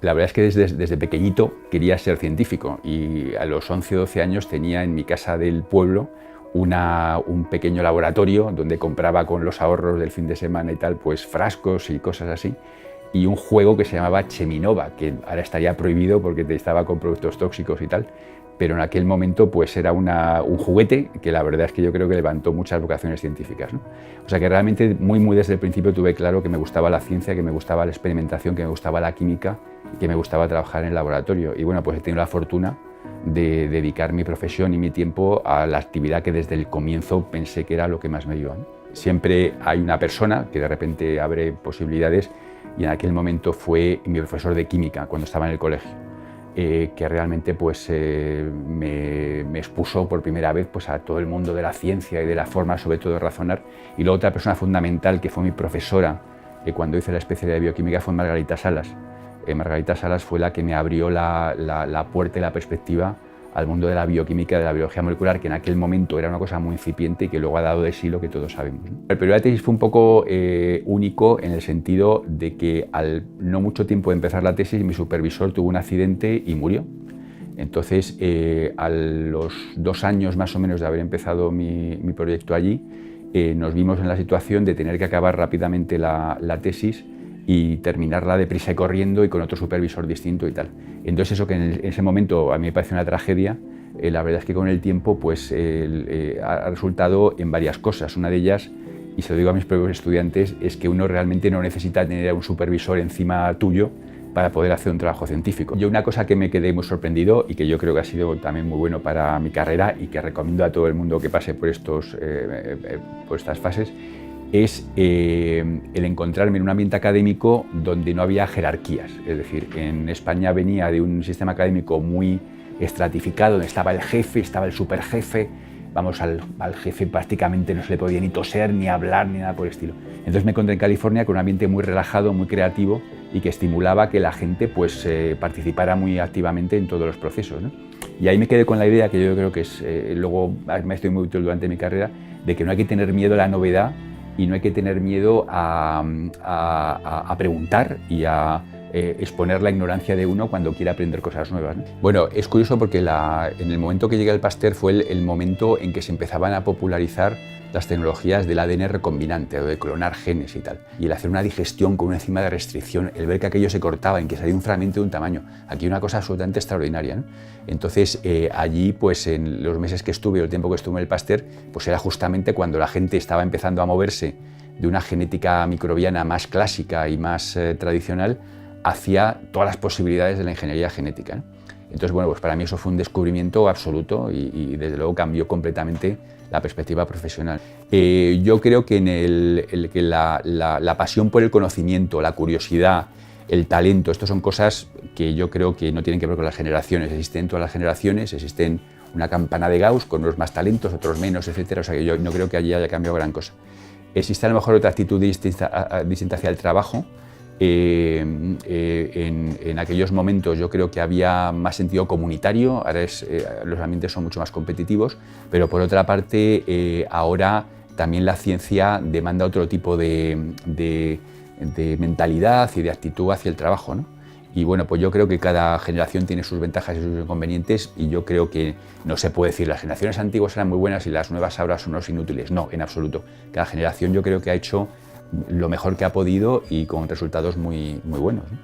La verdad es que desde pequeñito quería ser científico y a los 11 o 12 años tenía en mi casa del pueblo un pequeño laboratorio donde compraba con los ahorros del fin de semana y tal, pues frascos y cosas así, y un juego que se llamaba Cheminova, que ahora estaría prohibido porque estaba con productos tóxicos y tal, pero en aquel momento pues era un juguete que la verdad es que yo creo que levantó muchas vocaciones científicas, ¿no? O sea que realmente muy desde el principio tuve claro que me gustaba la ciencia, que me gustaba la experimentación, que me gustaba la química y que me gustaba trabajar en el laboratorio. Y bueno, pues he tenido la fortuna de dedicar mi profesión y mi tiempo a la actividad que desde el comienzo pensé que era lo que más me iba, ¿no? Siempre hay una persona que de repente abre posibilidades y en aquel momento fue mi profesor de química cuando estaba en el colegio, que realmente pues, me expuso por primera vez pues, a todo el mundo de la ciencia y de la forma sobre todo de razonar. Y luego otra persona fundamental que fue mi profesora cuando hice la especialidad de bioquímica fue Margarita Salas. Margarita Salas fue la que me abrió la puerta y la perspectiva al mundo de la bioquímica, de la biología molecular, que en aquel momento era una cosa muy incipiente y que luego ha dado de sí lo que todos sabemos, ¿no? El periodo de tesis fue un poco único en el sentido de que al no mucho tiempo de empezar la tesis mi supervisor tuvo un accidente y murió. Entonces, a los 2 años más o menos de haber empezado mi proyecto allí, nos vimos en la situación de tener que acabar rápidamente la tesis y terminarla deprisa y corriendo y con otro supervisor distinto y tal. Entonces eso que en ese momento a mí me pareció una tragedia, la verdad es que con el tiempo pues, ha resultado en varias cosas. Una de ellas, y se lo digo a mis propios estudiantes, es que uno realmente no necesita tener a un supervisor encima tuyo para poder hacer un trabajo científico. Yo una cosa que me quedé muy sorprendido y que yo creo que ha sido también muy bueno para mi carrera y que recomiendo a todo el mundo que pase por estas fases, es el encontrarme en un ambiente académico donde no había jerarquías. Es decir, en España venía de un sistema académico muy estratificado, donde estaba el jefe, estaba el superjefe, vamos, al jefe prácticamente no se le podía ni toser, ni hablar, ni nada por el estilo. Entonces me encontré en California con un ambiente muy relajado, muy creativo y que estimulaba que la gente pues, participara muy activamente en todos los procesos, ¿no? Y ahí me quedé con la idea, que yo creo que es, luego me estoy muy útil durante mi carrera, de que no hay que tener miedo a la novedad y no hay que tener miedo a preguntar y a exponer la ignorancia de uno cuando quiere aprender cosas nuevas, ¿no? Bueno, es curioso porque en el momento que llegué al Pasteur fue el momento en que se empezaban a popularizar las tecnologías del ADN recombinante o de clonar genes y tal. Y el hacer una digestión con una enzima de restricción, el ver que aquello se cortaba, en que salía un fragmento de un tamaño, aquí una cosa absolutamente extraordinaria, ¿no? Entonces allí, pues en los meses que estuve, o el tiempo que estuve en el Pasteur, pues era justamente cuando la gente estaba empezando a moverse de una genética microbiana más clásica y más tradicional hacia todas las posibilidades de la ingeniería genética, ¿no? Entonces, bueno, pues para mí eso fue un descubrimiento absoluto y desde luego cambió completamente la perspectiva profesional. Yo creo que que la pasión por el conocimiento, la curiosidad, el talento, estos son cosas que yo creo que no tienen que ver con las generaciones. Existen todas las generaciones, existen una campana de Gauss con unos más talentos, otros menos, etcétera. O sea que yo no creo que allí haya cambiado gran cosa. Existe a lo mejor otra actitud distinta hacia el trabajo. En aquellos momentos yo creo que había más sentido comunitario, ahora los ambientes son mucho más competitivos, pero por otra parte ahora también la ciencia demanda otro tipo de mentalidad y de actitud hacia el trabajo, ¿no? Y bueno, pues yo creo que cada generación tiene sus ventajas y sus inconvenientes y yo creo que no se puede decir las generaciones antiguas eran muy buenas y las nuevas ahora son unos inútiles. No, en absoluto. Cada generación yo creo que ha hecho lo mejor que ha podido y con resultados muy buenos, ¿no?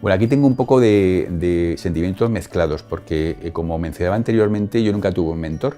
Bueno, aquí tengo un poco de sentimientos mezclados porque, como mencionaba anteriormente, yo nunca tuve un mentor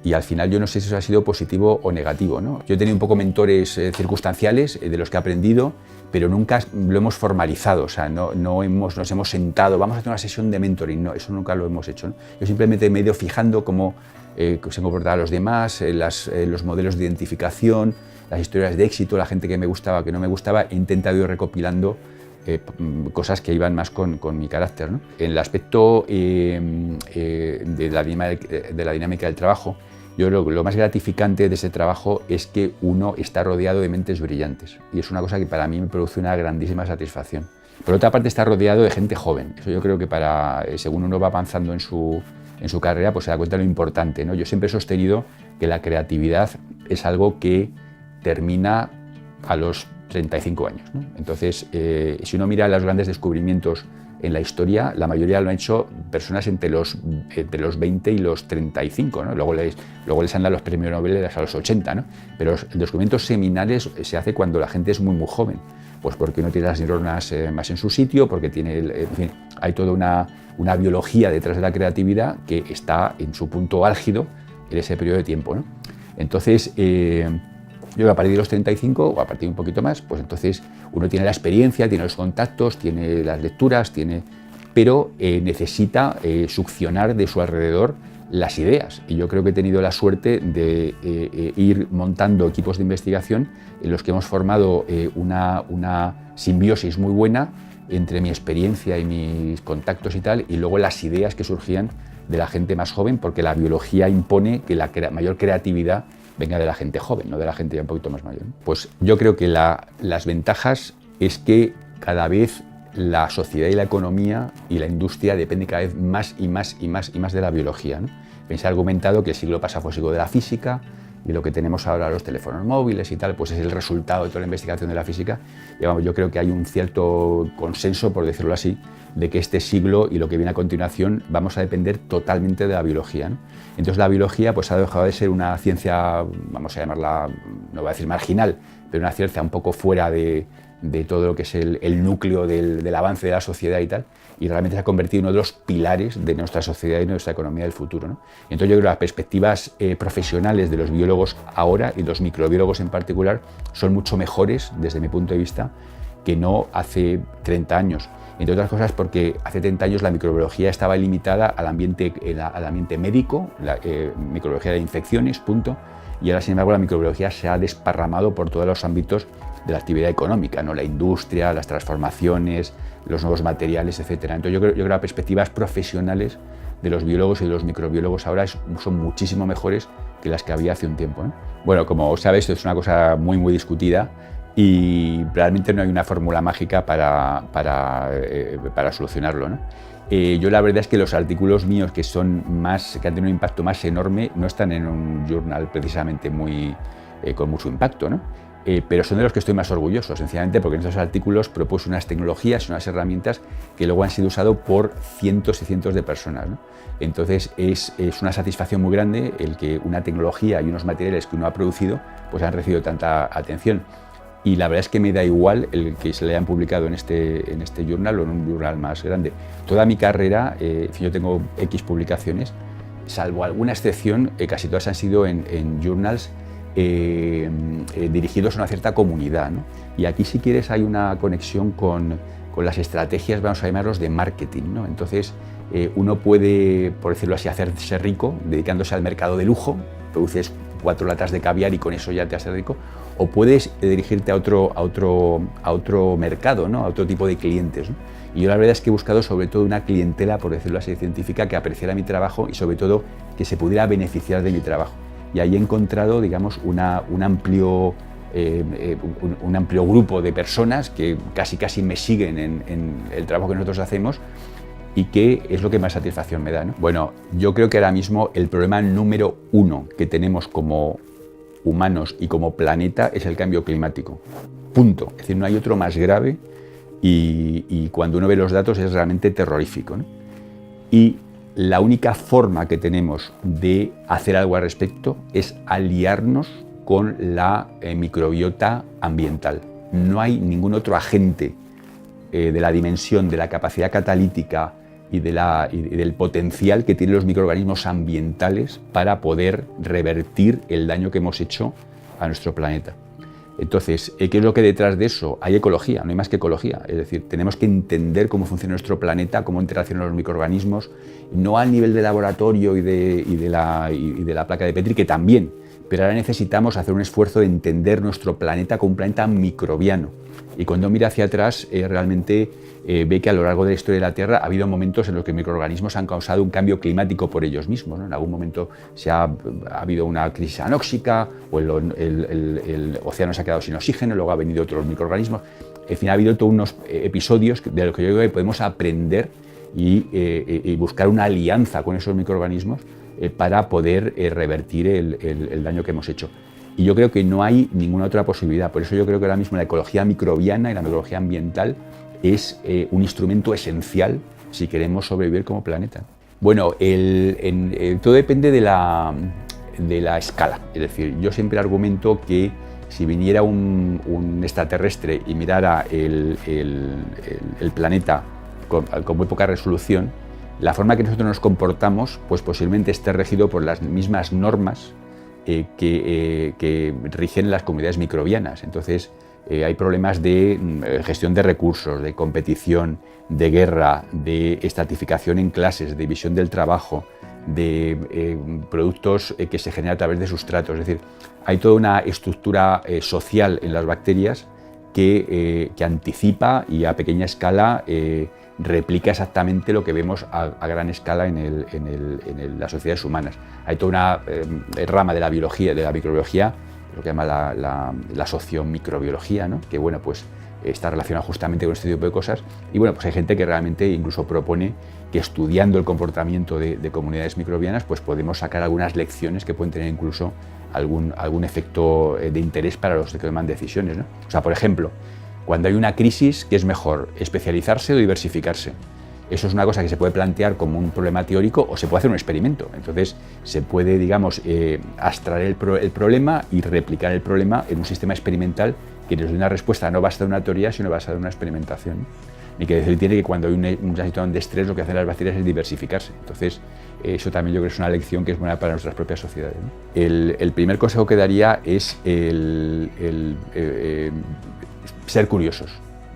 y al final yo no sé si eso ha sido positivo o negativo, ¿no? Yo he tenido un poco mentores circunstanciales de los que he aprendido, pero nunca lo hemos formalizado, o sea, nos hemos sentado, vamos a hacer una sesión de mentoring, no, eso nunca lo hemos hecho, ¿no? Yo simplemente me he ido fijando cómo se comportaban los demás, los modelos de identificación, las historias de éxito, la gente que me gustaba, que no me gustaba, he intentado ir recopilando cosas que iban más con mi carácter, ¿no? En el aspecto de la dinámica del trabajo, yo lo más gratificante de ese trabajo es que uno está rodeado de mentes brillantes y es una cosa que para mí me produce una grandísima satisfacción. Por otra parte, está rodeado de gente joven. Eso yo creo que según uno va avanzando en su carrera, pues se da cuenta de lo importante, ¿no? Yo siempre he sostenido que la creatividad es algo que termina a los 35 años, ¿no? Entonces, si uno mira los grandes descubrimientos en la historia, la mayoría lo han hecho personas entre los 20 y los 35, ¿no? Luego les han dado los premios Nobel a los 80, ¿no? Pero los descubrimientos seminales se hace cuando la gente es muy, muy joven. Pues porque uno tiene las neuronas más en su sitio, porque tiene, en fin, hay toda una biología detrás de la creatividad que está en su punto álgido en ese periodo de tiempo, ¿no? Entonces, yo creo que a partir de los 35 o a partir de un poquito más, pues entonces uno tiene la experiencia, tiene los contactos, tiene las lecturas, pero necesita succionar de su alrededor las ideas. Y yo creo que he tenido la suerte de ir montando equipos de investigación en los que hemos formado una simbiosis muy buena entre mi experiencia y mis contactos y tal, y luego las ideas que surgían de la gente más joven, porque la biología impone que la mayor creatividad venga de la gente joven, no de la gente ya un poquito más mayor. Pues yo creo que las ventajas es que cada vez la sociedad y la economía y la industria dependen cada vez más y más y más y más de la biología, ¿no? Se ha argumentado que el siglo pasado fue el siglo de la física y lo que tenemos ahora, los teléfonos móviles y tal, pues es el resultado de toda la investigación de la física. Y vamos, yo creo que hay un cierto consenso, por decirlo así, de que este siglo y lo que viene a continuación vamos a depender totalmente de la biología, ¿no? Entonces la biología pues ha dejado de ser una ciencia, vamos a llamarla, no voy a decir marginal, pero una ciencia un poco fuera de todo lo que es el núcleo del avance de la sociedad y tal, y realmente se ha convertido en uno de los pilares de nuestra sociedad y de nuestra economía del futuro, ¿no? Entonces yo creo que las perspectivas profesionales de los biólogos ahora, y los microbiólogos en particular, son mucho mejores, desde mi punto de vista, que no hace 30 años. Entre otras cosas porque hace 30 años la microbiología estaba limitada al ambiente médico, la microbiología de infecciones, punto, y ahora sin embargo la microbiología se ha desparramado por todos los ámbitos de la actividad económica, ¿no? La industria, las transformaciones, los nuevos materiales, etc. Entonces yo creo que las perspectivas profesionales de los biólogos y de los microbiólogos ahora son muchísimo mejores que las que había hace un tiempo, ¿no? Bueno, como sabes, esto es una cosa muy, muy discutida y realmente no hay una fórmula mágica para solucionarlo, ¿no? Yo la verdad es que los artículos míos que han tenido un impacto más enorme no están en un journal precisamente con mucho impacto, ¿no? Pero son de los que estoy más orgulloso, sencillamente porque en estos artículos propuse unas tecnologías, unas herramientas que luego han sido usadas por cientos y cientos de personas, ¿no? Entonces es una satisfacción muy grande el que una tecnología y unos materiales que uno ha producido pues han recibido tanta atención. Y la verdad es que me da igual el que se le hayan publicado en este journal o en un journal más grande. Toda mi carrera, yo tengo X publicaciones, salvo alguna excepción, casi todas han sido en journals dirigidos a una cierta comunidad, ¿no? Y aquí, si quieres, hay una conexión con las estrategias, vamos a llamarlos, de marketing, ¿no? Entonces, uno puede, por decirlo así, hacerse rico dedicándose al mercado de lujo, produces 4 latas de caviar y con eso ya te haces rico, o puedes dirigirte a otro mercado, ¿no? A otro tipo de clientes, ¿no? Y yo la verdad es que he buscado sobre todo una clientela, por decirlo así, científica, que apreciara mi trabajo y sobre todo que se pudiera beneficiar de mi trabajo. Y ahí he encontrado, digamos, un amplio grupo de personas que casi me siguen en el trabajo que nosotros hacemos y que es lo que más satisfacción me da, ¿no? Bueno, yo creo que ahora mismo el problema número 1 que tenemos como humanos y como planeta es el cambio climático. Punto. Es decir, no hay otro más grave y cuando uno ve los datos es realmente terrorífico, ¿no? Y la única forma que tenemos de hacer algo al respecto es aliarnos con la microbiota ambiental. No hay ningún otro agente de la dimensión de la capacidad catalítica y del potencial que tienen los microorganismos ambientales para poder revertir el daño que hemos hecho a nuestro planeta. Entonces, ¿qué es lo que detrás de eso? Hay ecología, no hay más que ecología. Es decir, tenemos que entender cómo funciona nuestro planeta, cómo interaccionan los microorganismos, no al nivel de laboratorio y de la placa de Petri, que también, pero ahora necesitamos hacer un esfuerzo de entender nuestro planeta como un planeta microbiano. Y cuando mira hacia atrás, realmente ve que a lo largo de la historia de la Tierra ha habido momentos en los que microorganismos han causado un cambio climático por ellos mismos, ¿no? En algún momento ha habido una crisis anóxica o el océano se ha quedado sin oxígeno, luego ha venido otros microorganismos. En fin, ha habido todos unos episodios de los que yo creo que podemos aprender y buscar una alianza con esos microorganismos para poder revertir el daño que hemos hecho. Y yo creo que no hay ninguna otra posibilidad. Por eso yo creo que ahora mismo la ecología microbiana y la ecología ambiental es un instrumento esencial si queremos sobrevivir como planeta. Bueno, todo depende de la escala. Es decir, yo siempre argumento que si viniera un extraterrestre y mirara el planeta con muy poca resolución, la forma que nosotros nos comportamos pues posiblemente esté regido por las mismas normas que rigen las comunidades microbianas. Entonces, hay problemas de gestión de recursos, de competición, de guerra, de estratificación en clases, de división del trabajo, de productos que se generan a través de sustratos. Es decir, hay toda una estructura social en las bacterias que anticipa y a pequeña escala replica exactamente lo que vemos a gran escala en las sociedades humanas. Hay toda una rama de la biología, de la microbiología, lo que llama la sociomicrobiología, ¿no? Que bueno, pues está relacionada justamente con este tipo de cosas. Y bueno, pues hay gente que realmente incluso propone que estudiando el comportamiento de comunidades microbianas, pues podemos sacar algunas lecciones que pueden tener incluso algún efecto de interés para los que toman decisiones, ¿no? O sea, por ejemplo, cuando hay una crisis, ¿qué es mejor, especializarse o diversificarse? Eso es una cosa que se puede plantear como un problema teórico o se puede hacer un experimento. Entonces, se puede, digamos, abstraer el problema y replicar el problema en un sistema experimental que nos dé una respuesta no basada en una teoría, sino basada en una experimentación. Y que decir tiene que cuando hay una situación de estrés, lo que hacen las bacterias es diversificarse. Entonces, eso también yo creo que es una lección que es buena para nuestras propias sociedades, ¿no? El primer consejo que daría es ser curiosos.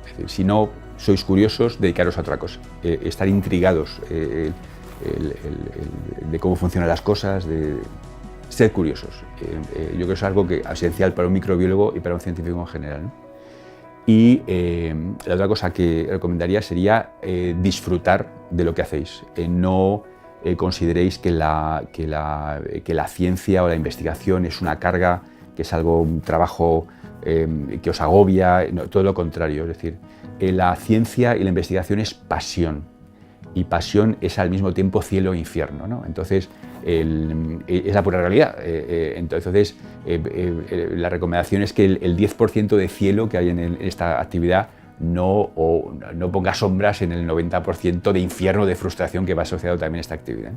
Es decir, si no sois curiosos, dedicaros a otra cosa. Estar intrigados de cómo funcionan las cosas, de ser curiosos. Yo creo que es algo que es esencial para un microbiólogo y para un científico en general, ¿no? Y la otra cosa que recomendaría sería disfrutar de lo que hacéis. No consideréis que la ciencia o la investigación es una carga, que es un trabajo que os agobia, no, todo lo contrario. Es decir, la ciencia y la investigación es pasión, y pasión es al mismo tiempo cielo e infierno, ¿no? Entonces, es la pura realidad. Entonces, la recomendación es que el 10% de cielo que hay en esta actividad no ponga sombras en el 90% de infierno, de frustración que va asociado también a esta actividad.